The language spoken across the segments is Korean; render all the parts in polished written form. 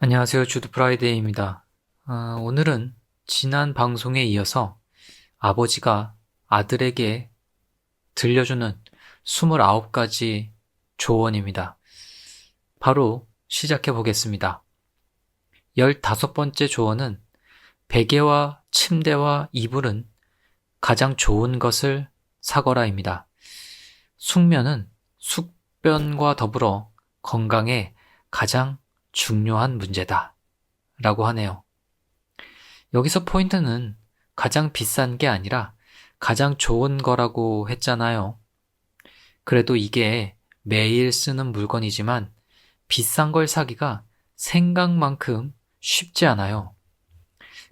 안녕하세요. 주드 프라이데이입니다. 오늘은 지난 방송에 이어서 아버지가 아들에게 들려주는 29가지 조언입니다. 바로 시작해 보겠습니다. 15번째 조언은 베개와 침대와 이불은 가장 좋은 것을 사거라입니다. 숙면은 숙변과 더불어 건강에 가장 중요한 문제다 라고 하네요. 여기서 포인트는 가장 비싼 게 아니라 가장 좋은 거라고 했잖아요. 그래도 이게 매일 쓰는 물건이지만 비싼 걸 사기가 생각만큼 쉽지 않아요.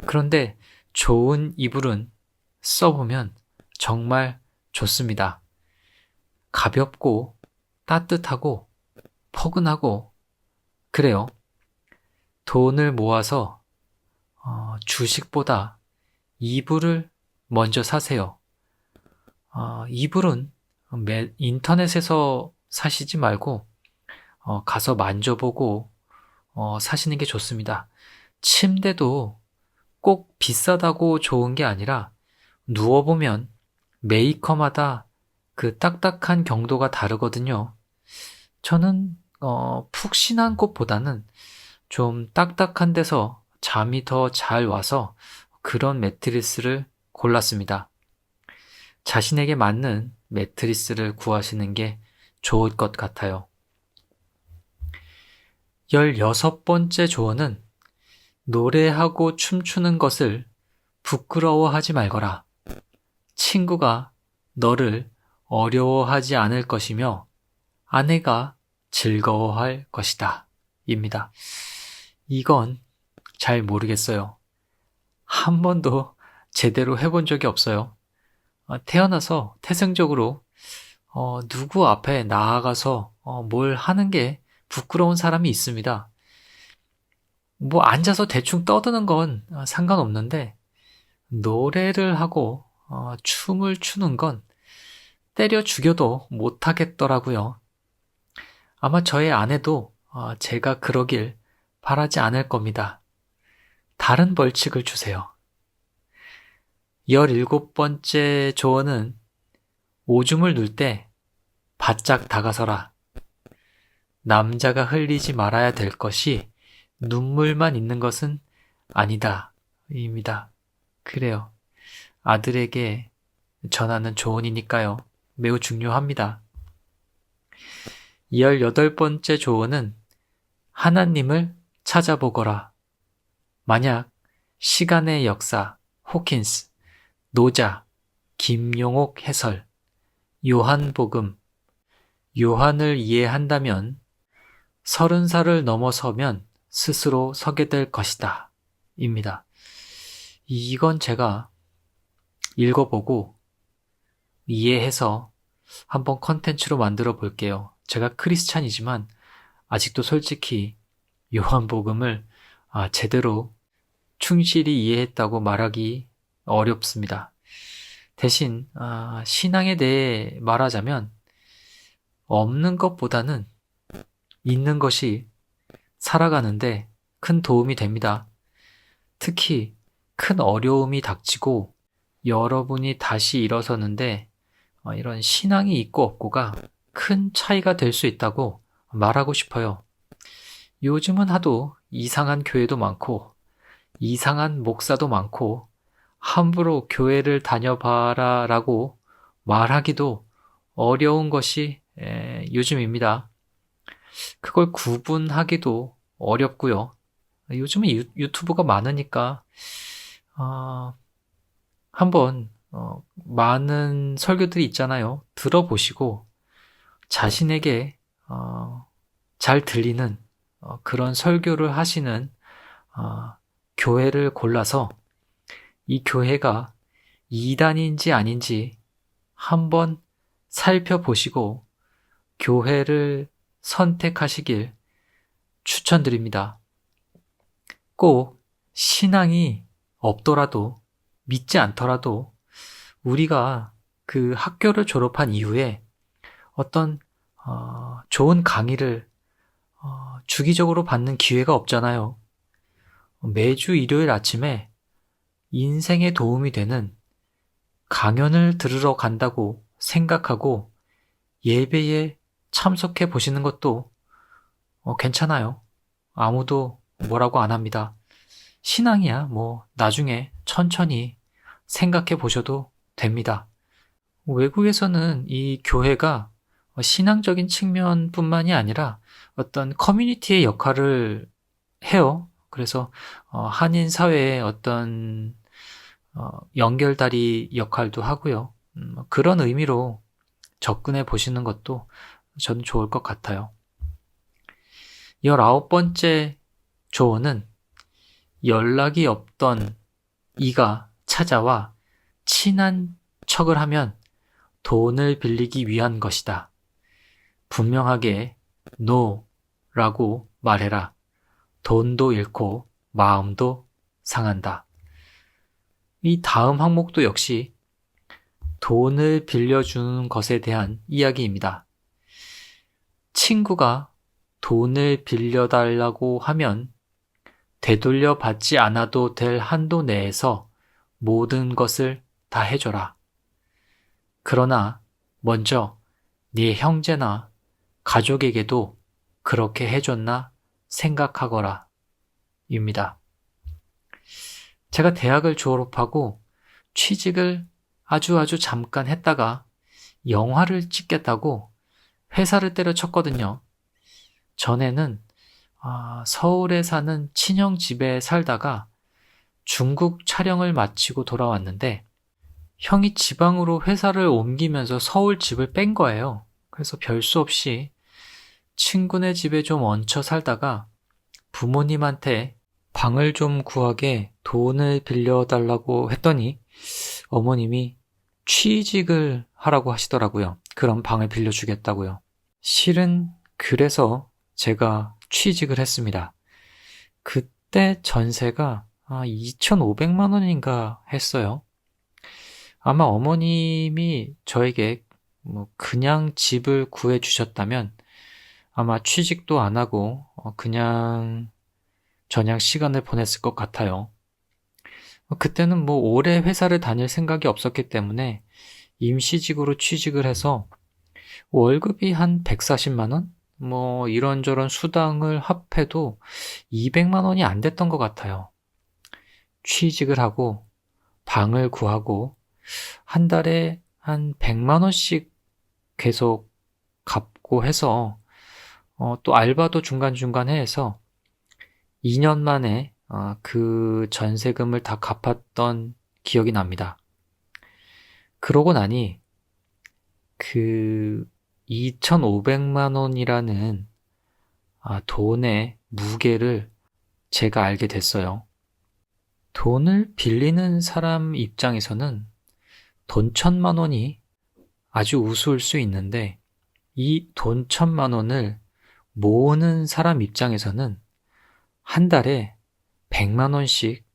그런데 좋은 이불은 써보면 정말 좋습니다. 가볍고 따뜻하고 포근하고 그래요. 돈을 모아서 주식보다 이불을 먼저 사세요. 이불은 인터넷에서 사시지 말고 가서 만져보고 사시는 게 좋습니다. 침대도 꼭 비싸다고 좋은 게 아니라 누워보면 메이커마다 그 딱딱한 경도가 다르거든요. 저는 푹신한 곳보다는 좀 딱딱한 데서 잠이 더 잘 와서 그런 매트리스를 골랐습니다. 자신에게 맞는 매트리스를 구하시는 게 좋을 것 같아요. 16번째 조언은 노래하고 춤추는 것을 부끄러워하지 말거라. 친구가 너를 어려워하지 않을 것이며 아내가 즐거워할 것이다. 입니다. 이건 잘 모르겠어요. 한 번도 제대로 해본 적이 없어요. 태어나서 태생적으로 누구 앞에 나아가서 뭘 하는 게 부끄러운 사람이 있습니다. 뭐 앉아서 대충 떠드는 건 상관없는데 노래를 하고 춤을 추는 건 때려 죽여도 못하겠더라고요. 아마 저의 아내도 제가 그러길 바라지 않을 겁니다. 다른 벌칙을 주세요. 17번째 조언은 오줌을 눌 때 바짝 다가서라. 남자가 흘리지 말아야 될 것이 눈물만 있는 것은 아니다. 입니다. 그래요. 아들에게 전하는 조언이니까요. 매우 중요합니다. 18번째 조언은 하나님을 찾아보거라. 만약 시간의 역사, 호킨스, 노자, 김용옥 해설, 요한복음, 요한을 이해한다면 30살을 넘어서면 스스로 서게 될 것이다. 입니다. 이건 제가 읽어보고 이해해서 한번 컨텐츠로 만들어 볼게요. 제가 크리스찬이지만 아직도 솔직히 요한복음을 제대로 충실히 이해했다고 말하기 어렵습니다. 대신 신앙에 대해 말하자면 없는 것보다는 있는 것이 살아가는데 큰 도움이 됩니다. 특히 큰 어려움이 닥치고 여러분이 다시 일어서는데 이런 신앙이 있고 없고가 큰 차이가 될 수 있다고 말하고 싶어요. 요즘은 하도 이상한 교회도 많고 이상한 목사도 많고 함부로 교회를 다녀봐라 라고 말하기도 어려운 것이 요즘입니다. 그걸 구분하기도 어렵고요. 요즘은 유튜브가 많으니까 한번 많은 설교들이 있잖아요. 들어보시고 자신에게 잘 들리는 그런 설교를 하시는 교회를 골라서 이 교회가 이단인지 아닌지 한번 살펴보시고 교회를 선택하시길 추천드립니다. 꼭 신앙이 없더라도 믿지 않더라도 우리가 그 학교를 졸업한 이후에 어떤 좋은 강의를 주기적으로 받는 기회가 없잖아요. 매주 일요일 아침에 인생에 도움이 되는 강연을 들으러 간다고 생각하고 예배에 참석해 보시는 것도 괜찮아요. 아무도 뭐라고 안 합니다. 신앙이야 나중에 천천히 생각해 보셔도 됩니다. 외국에서는 이 교회가 신앙적인 측면뿐만이 아니라 어떤 커뮤니티의 역할을 해요. 그래서 한인 사회의 어떤 연결다리 역할도 하고요. 그런 의미로 접근해 보시는 것도 저는 좋을 것 같아요. 19번째 조언은 연락이 없던 이가 찾아와 친한 척을 하면 돈을 빌리기 위한 것이다. 분명하게 NO라고 말해라. 돈도 잃고 마음도 상한다. 이 다음 항목도 역시 돈을 빌려주는 것에 대한 이야기입니다. 친구가 돈을 빌려달라고 하면 되돌려 받지 않아도 될 한도 내에서 모든 것을 다 해줘라. 그러나 먼저 네 형제나 가족에게도 그렇게 해줬나 생각하거라. 입니다. 제가 대학을 졸업하고 취직을 아주 잠깐 했다가 영화를 찍겠다고 회사를 때려쳤거든요. 전에는 서울에 사는 친형 집에 살다가 중국 촬영을 마치고 돌아왔는데 형이 지방으로 회사를 옮기면서 서울 집을 뺀 거예요. 그래서 별 수 없이 친구네 집에 좀 얹혀 살다가 부모님한테 방을 좀 구하게 돈을 빌려달라고 했더니 어머님이 취직을 하라고 하시더라고요. 그럼 방을 빌려주겠다고요. 실은 그래서 제가 취직을 했습니다. 그때 전세가 2,500만 원인가 했어요. 아마 어머님이 저에게 그냥 집을 구해주셨다면 아마 취직도 안 하고 그냥 시간을 보냈을 것 같아요. 그때는 오래 회사를 다닐 생각이 없었기 때문에 임시직으로 취직을 해서 월급이 한 140만 원? 이런저런 수당을 합해도 200만 원이 안 됐던 것 같아요. 취직을 하고 방을 구하고 한 달에 한 100만 원씩 계속 갚고 해서 또 알바도 중간중간에 해서 2년 만에 그 전세금을 다 갚았던 기억이 납니다. 그러고 나니 그 2,500만 원이라는 돈의 무게를 제가 알게 됐어요. 돈을 빌리는 사람 입장에서는 돈 1,000만 원이 아주 우스울 수 있는데 이 돈 1,000만 원을 모으는 사람 입장에서는 한 달에 100만 원씩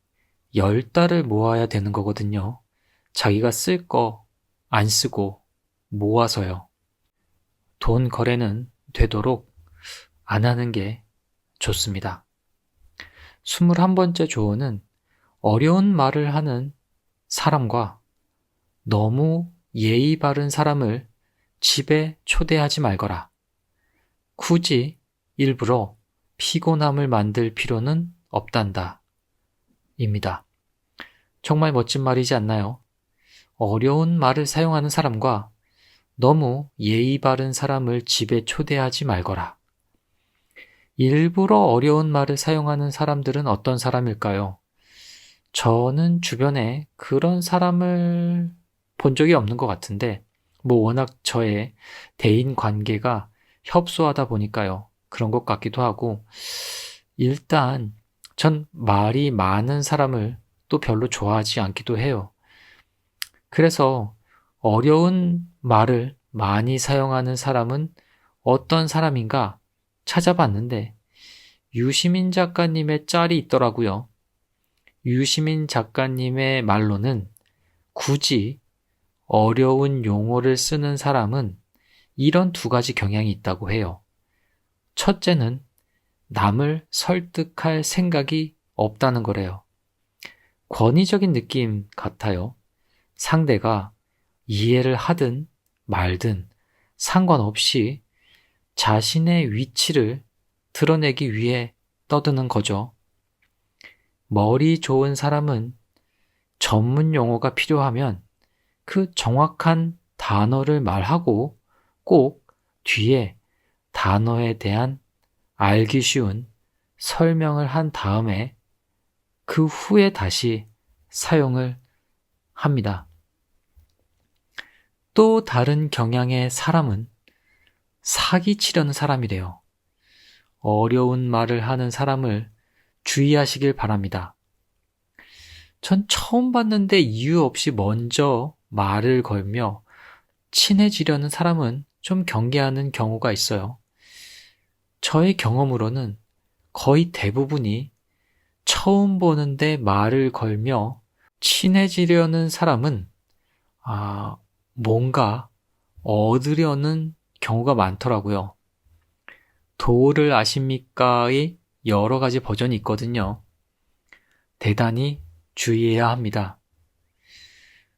10달을 모아야 되는 거거든요. 자기가 쓸 거 안 쓰고 모아서요. 돈 거래는 되도록 안 하는 게 좋습니다. 21번째 조언은 어려운 말을 하는 사람과 너무 예의 바른 사람을 집에 초대하지 말거라. 굳이 일부러 피곤함을 만들 필요는 없단다. 입니다. 정말 멋진 말이지 않나요? 어려운 말을 사용하는 사람과 너무 예의 바른 사람을 집에 초대하지 말거라. 일부러 어려운 말을 사용하는 사람들은 어떤 사람일까요? 저는 주변에 그런 사람을 본 적이 없는 것 같은데 워낙 저의 대인 관계가 협소하다 보니까요. 그런 것 같기도 하고 일단 전 말이 많은 사람을 또 별로 좋아하지 않기도 해요. 그래서 어려운 말을 많이 사용하는 사람은 어떤 사람인가 찾아봤는데 유시민 작가님의 짤이 있더라고요. 유시민 작가님의 말로는 굳이 어려운 용어를 쓰는 사람은 이런 2가지 경향이 있다고 해요. 첫째는 남을 설득할 생각이 없다는 거래요. 권위적인 느낌 같아요. 상대가 이해를 하든 말든 상관없이 자신의 위치를 드러내기 위해 떠드는 거죠. 머리 좋은 사람은 전문 용어가 필요하면 그 정확한 단어를 말하고 꼭 뒤에 단어에 대한 알기 쉬운 설명을 한 다음에 그 후에 다시 사용을 합니다. 또 다른 경향의 사람은 사기치려는 사람이래요. 어려운 말을 하는 사람을 주의하시길 바랍니다. 전 처음 봤는데 이유 없이 먼저 말을 걸며 친해지려는 사람은 좀 경계하는 경우가 있어요. 저의 경험으로는 거의 대부분이 처음 보는데 말을 걸며 친해지려는 사람은 뭔가 얻으려는 경우가 많더라고요. 도를 아십니까의 여러 가지 버전이 있거든요. 대단히 주의해야 합니다.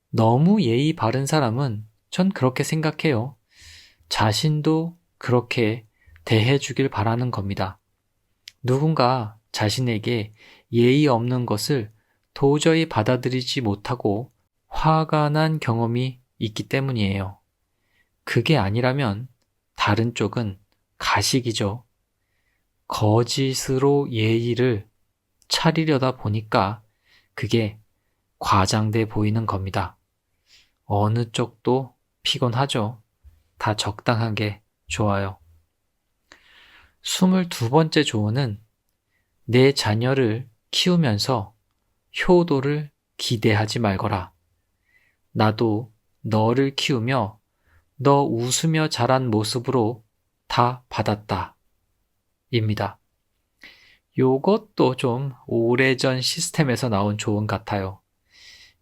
너무 예의 바른 사람은 전 그렇게 생각해요. 자신도 그렇게 대해주길 바라는 겁니다. 누군가 자신에게 예의 없는 것을 도저히 받아들이지 못하고 화가 난 경험이 있기 때문이에요. 그게 아니라면 다른 쪽은 가식이죠. 거짓으로 예의를 차리려다 보니까 그게 과장돼 보이는 겁니다. 어느 쪽도 피곤하죠. 다 적당한 게 좋아요. 22번째 조언은 내 자녀를 키우면서 효도를 기대하지 말거라. 나도 너를 키우며 너 웃으며 자란 모습으로 다 받았다. 입니다. 요것도 좀 오래전 시스템에서 나온 조언 같아요.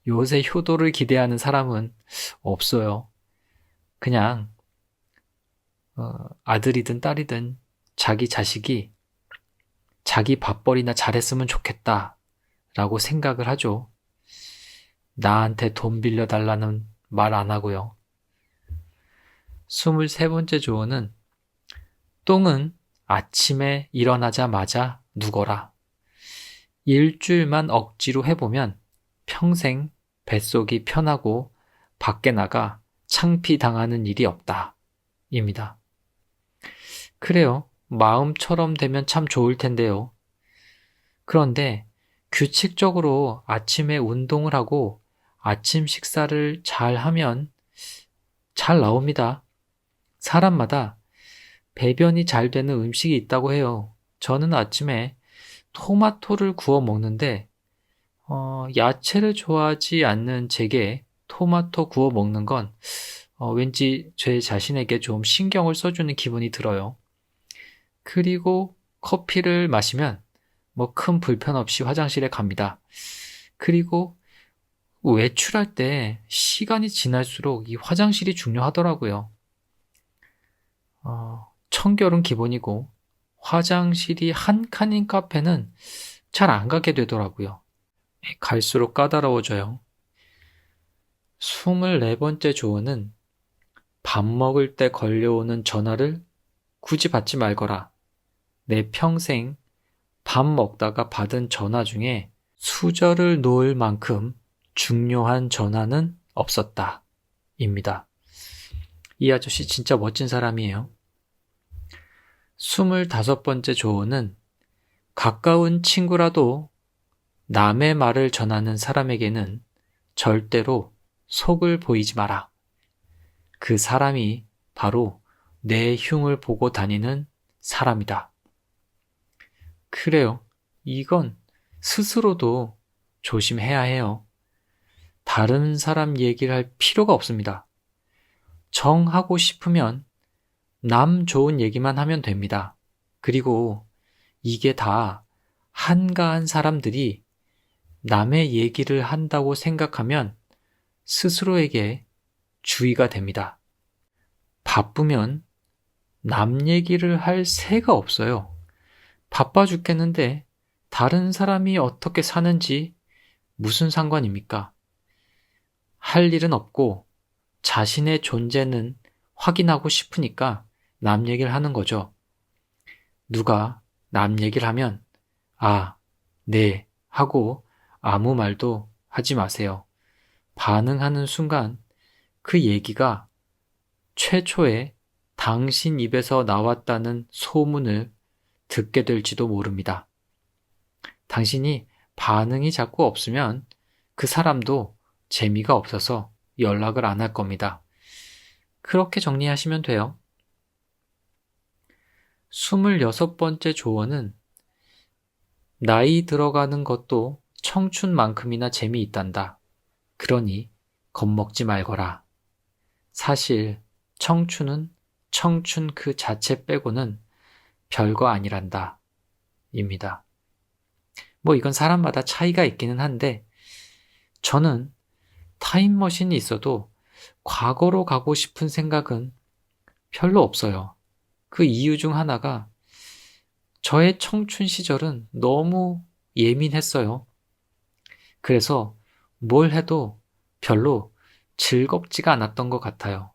요새 효도를 기대하는 사람은 없어요. 그냥 아들이든 딸이든 자기 자식이 자기 밥벌이나 잘했으면 좋겠다 라고 생각을 하죠. 나한테 돈 빌려달라는 말 안 하고요. 23번째 조언은 똥은 아침에 일어나자마자 누거라. 일주일만 억지로 해보면 평생 뱃속이 편하고 밖에 나가 창피당하는 일이 없다. 입니다. 그래요. 마음처럼 되면 참 좋을 텐데요. 그런데 규칙적으로 아침에 운동을 하고 아침 식사를 잘 하면 잘 나옵니다. 사람마다 배변이 잘 되는 음식이 있다고 해요. 저는 아침에 토마토를 구워 먹는데 야채를 좋아하지 않는 제게 토마토 구워 먹는 건 왠지 제 자신에게 좀 신경을 써주는 기분이 들어요. 그리고 커피를 마시면 큰 불편 없이 화장실에 갑니다. 그리고 외출할 때 시간이 지날수록 이 화장실이 중요하더라고요. 청결은 기본이고 화장실이 한 칸인 카페는 잘 안 가게 되더라고요. 갈수록 까다로워져요. 24번째 조언은 밥 먹을 때 걸려오는 전화를 굳이 받지 말거라. 내 평생 밥 먹다가 받은 전화 중에 수저를 놓을 만큼 중요한 전화는 없었다. 입니다. 이 아저씨 진짜 멋진 사람이에요. 25번째 조언은 가까운 친구라도 남의 말을 전하는 사람에게는 절대로 속을 보이지 마라. 그 사람이 바로 내 흉을 보고 다니는 사람이다. 그래요. 이건 스스로도 조심해야 해요. 다른 사람 얘기를 할 필요가 없습니다. 정하고 싶으면 남 좋은 얘기만 하면 됩니다. 그리고 이게 다 한가한 사람들이 남의 얘기를 한다고 생각하면 스스로에게 주의가 됩니다. 바쁘면 남 얘기를 할 새가 없어요. 바빠 죽겠는데 다른 사람이 어떻게 사는지 무슨 상관입니까? 할 일은 없고 자신의 존재는 확인하고 싶으니까 남 얘기를 하는 거죠. 누가 남 얘기를 하면 아, 네 하고 아무 말도 하지 마세요. 반응하는 순간 그 얘기가 최초에 당신 입에서 나왔다는 소문을 듣게 될지도 모릅니다. 당신이 반응이 자꾸 없으면 그 사람도 재미가 없어서 연락을 안 할 겁니다. 그렇게 정리하시면 돼요. 26번째 조언은 나이 들어가는 것도 청춘만큼이나 재미있단다. 그러니 겁먹지 말거라. 사실 청춘은 청춘 그 자체 빼고는 별거 아니란다. 입니다. 이건 사람마다 차이가 있기는 한데 저는 타임머신이 있어도 과거로 가고 싶은 생각은 별로 없어요. 그 이유 중 하나가 저의 청춘 시절은 너무 예민했어요. 그래서 뭘 해도 별로 즐겁지가 않았던 것 같아요.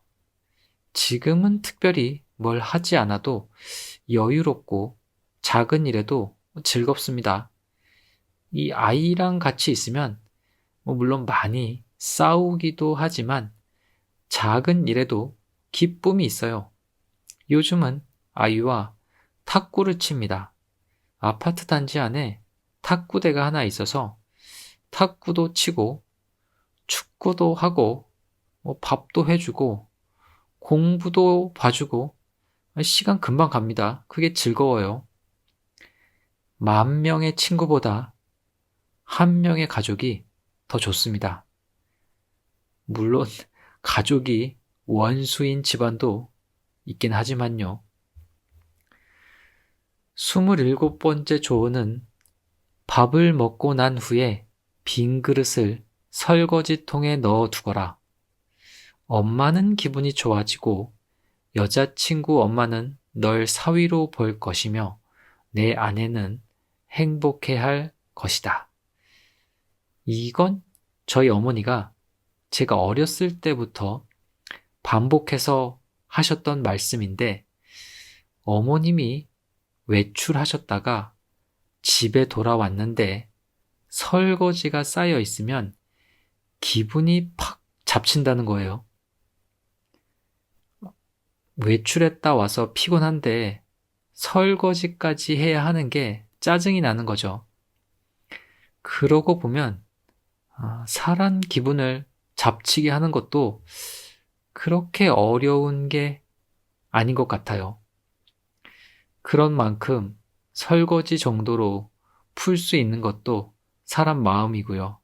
지금은 특별히 뭘 하지 않아도 여유롭고 작은 일에도 즐겁습니다. 이 아이랑 같이 있으면 물론 많이 싸우기도 하지만 작은 일에도 기쁨이 있어요. 요즘은 아이와 탁구를 칩니다. 아파트 단지 안에 탁구대가 하나 있어서 탁구도 치고 축구도 하고 밥도 해주고 공부도 봐주고 시간 금방 갑니다. 그게 즐거워요. 10,000명의 친구보다 1명의 가족이 더 좋습니다. 물론 가족이 원수인 집안도 있긴 하지만요. 27번째 조언은 밥을 먹고 난 후에 빈 그릇을 설거지통에 넣어 두거라. 엄마는 기분이 좋아지고 여자친구 엄마는 널 사위로 볼 것이며 내 아내는 행복해할 것이다. 이건 저희 어머니가 제가 어렸을 때부터 반복해서 하셨던 말씀인데 어머님이 외출하셨다가 집에 돌아왔는데 설거지가 쌓여 있으면 기분이 팍 잡친다는 거예요. 외출했다 와서 피곤한데 설거지까지 해야 하는 게 짜증이 나는 거죠. 그러고 보면 사람 기분을 잡치게 하는 것도 그렇게 어려운 게 아닌 것 같아요. 그런 만큼 설거지 정도로 풀 수 있는 것도 사람 마음이고요.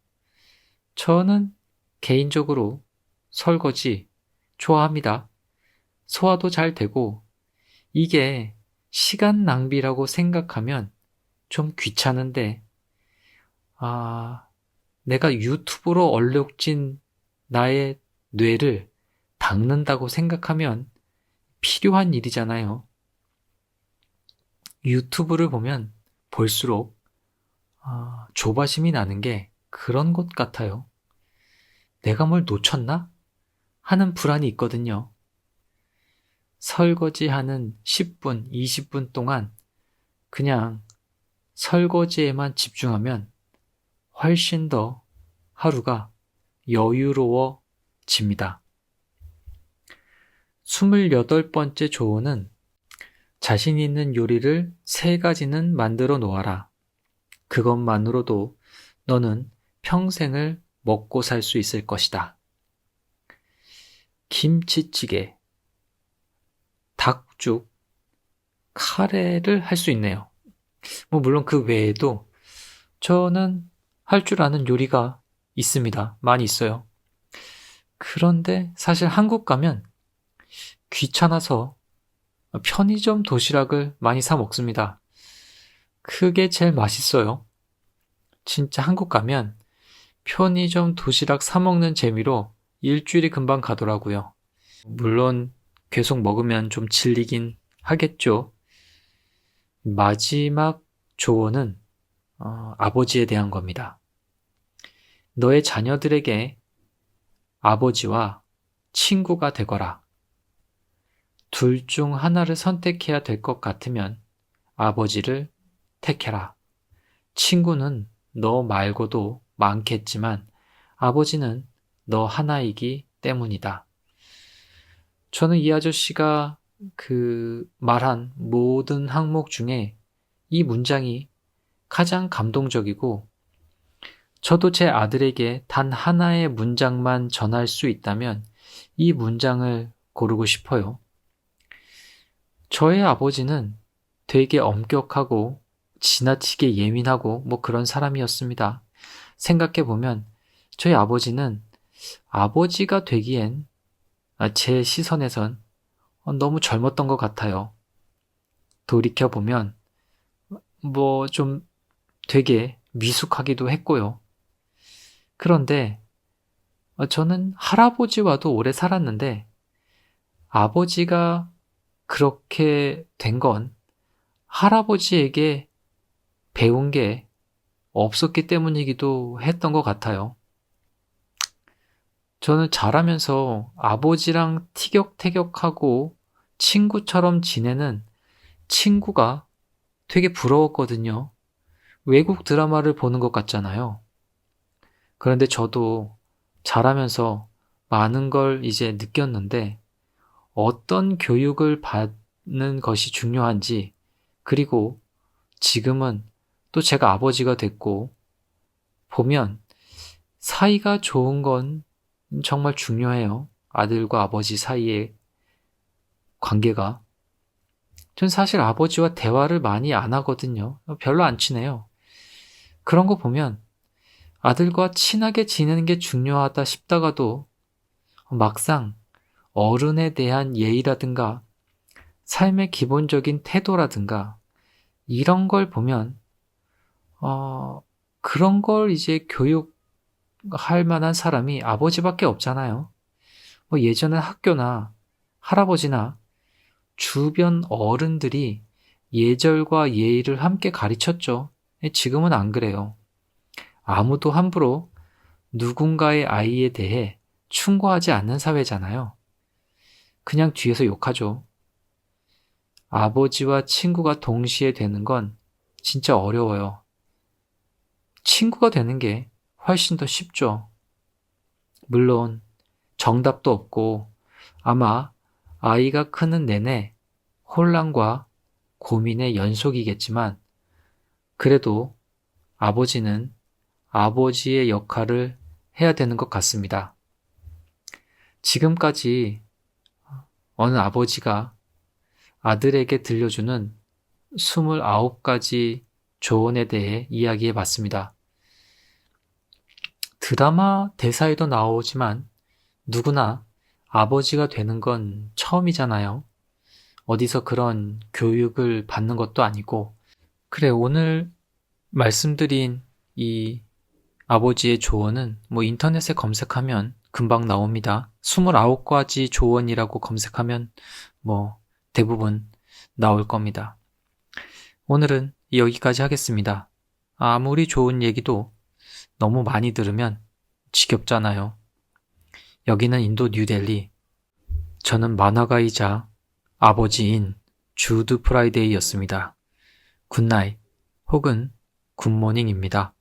저는 개인적으로 설거지 좋아합니다. 소화도 잘 되고 이게 시간 낭비라고 생각하면 좀 귀찮은데 내가 유튜브로 얼룩진 나의 뇌를 닦는다고 생각하면 필요한 일이잖아요. 유튜브를 보면 볼수록 조바심이 나는 게 그런 것 같아요. 내가 뭘 놓쳤나? 하는 불안이 있거든요. 설거지하는 10분, 20분 동안 그냥 설거지에만 집중하면 훨씬 더 하루가 여유로워집니다. 28번째 조언은 자신 있는 요리를 3가지는 만들어 놓아라. 그것만으로도 너는 평생을 먹고 살 수 있을 것이다. 김치찌개, 닭죽, 카레를 할 수 있네요. 물론 그 외에도 저는 할 줄 아는 요리가 있습니다. 많이 있어요. 그런데 사실 한국 가면 귀찮아서 편의점 도시락을 많이 사 먹습니다. 그게 제일 맛있어요. 진짜 한국 가면 편의점 도시락 사 먹는 재미로 일주일이 금방 가더라고요. 물론 계속 먹으면 좀 질리긴 하겠죠. 마지막 조언은 아버지에 대한 겁니다. 너의 자녀들에게 아버지와 친구가 되거라. 둘 중 하나를 선택해야 될 것 같으면 아버지를 택해라. 친구는 너 말고도 많겠지만 아버지는 너 하나이기 때문이다. 저는 이 아저씨가 말한 모든 항목 중에 이 문장이 가장 감동적이고 저도 제 아들에게 단 하나의 문장만 전할 수 있다면 이 문장을 고르고 싶어요. 저의 아버지는 되게 엄격하고 지나치게 예민하고 그런 사람이었습니다. 생각해보면 저희 아버지는 아버지가 되기엔 제 시선에선 너무 젊었던 것 같아요. 돌이켜보면 좀 되게 미숙하기도 했고요. 그런데 저는 할아버지와도 오래 살았는데 아버지가 그렇게 된 건 할아버지에게 배운 게 없었기 때문이기도 했던 것 같아요. 저는 자라면서 아버지랑 티격태격하고 친구처럼 지내는 친구가 되게 부러웠거든요. 외국 드라마를 보는 것 같잖아요. 그런데 저도 자라면서 많은 걸 이제 느꼈는데 어떤 교육을 받는 것이 중요한지, 그리고 지금은 또 제가 아버지가 됐고 보면 사이가 좋은 건 정말 중요해요. 아들과 아버지 사이의 관계가. 전 사실 아버지와 대화를 많이 안 하거든요. 별로 안 친해요. 그런 거 보면 아들과 친하게 지내는 게 중요하다 싶다가도 막상 어른에 대한 예의라든가 삶의 기본적인 태도라든가 이런 걸 보면 그런 걸 이제 교육할 만한 사람이 아버지밖에 없잖아요. 예전엔 학교나 할아버지나 주변 어른들이 예절과 예의를 함께 가르쳤죠. 지금은 안 그래요. 아무도 함부로 누군가의 아이에 대해 충고하지 않는 사회잖아요. 그냥 뒤에서 욕하죠. 아버지와 친구가 동시에 되는 건 진짜 어려워요. 친구가 되는 게 훨씬 더 쉽죠. 물론 정답도 없고 아마 아이가 크는 내내 혼란과 고민의 연속이겠지만 그래도 아버지는 아버지의 역할을 해야 되는 것 같습니다. 지금까지 어느 아버지가 아들에게 들려주는 29가지 조언에 대해 이야기해 봤습니다. 드라마 대사에도 나오지만 누구나 아버지가 되는 건 처음이잖아요. 어디서 그런 교육을 받는 것도 아니고. 그래, 오늘 말씀드린 이 아버지의 조언은 인터넷에 검색하면 금방 나옵니다. 29가지 조언이라고 검색하면 대부분 나올 겁니다. 오늘은 여기까지 하겠습니다. 아무리 좋은 얘기도 너무 많이 들으면 지겹잖아요. 여기는 인도 뉴델리. 저는 만화가이자 아버지인 주드 프라이데이였습니다. 굿나잇 혹은 굿모닝입니다.